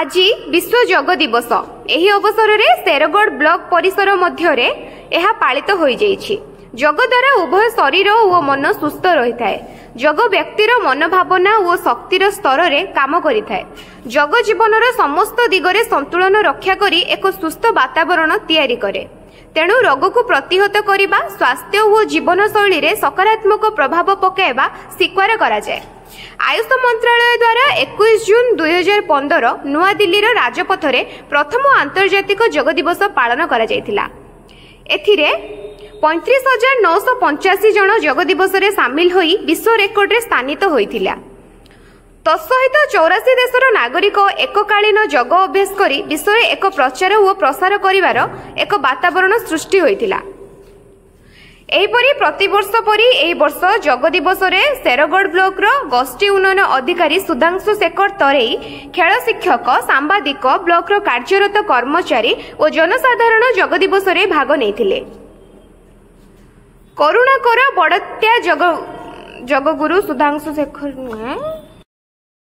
आज विश्व योग दिवस। एही अवसर में शेरगढ़ ब्लॉक परिसर मध्य पालित हो जाइछि। योग द्वारा उभय शरीर और मन सुस्थ रही है। योग व्यक्तिर मनोभावना और शक्तिर स्तर में काम करिथाए। योग जीवनर समस्त दिगरे संतुलन रक्षा करी एक सुस्थ वातावरण तैयारी करे। तेणु रोग को प्रतिहत करने, स्वास्थ्य और जीवनशैली में सकारात्मक प्रभाव पकाइबा स्वीकार करा जाए। आयुष मंत्रालय द्वारा 21 जून 2015 नुआ दिल्ली राजपथ में प्रथम आंतर्जातिक योग दिवस पालन करा जायतिला। एथिरे 35,985 जन योग दिवस रे सामिल होई विश्व रेकर्ड रे स्थानित होइथिला। तत्सहित 84 देशर नागरिक एककालीन योग अभ्यास करी विश्व रे एक प्रचार और प्रसार करिवार एक वातावरण सृष्टि होइथिला। एहीपरि प्रतिवर्ष परी एही वर्ष योग दिवस रे शेरगढ़ ब्लॉक रो गोष्ठी उन्नयन अधिकारी सुधांशु शेखर तरेई, खेल शिक्षक, सांबादिक, ब्लॉक रो कार्यरत कर्मचारी और जनसाधारण योग दिवस रे भाग नेइथिले। करुणाकर बड़त्या योग गुरु सुधांशु शेखर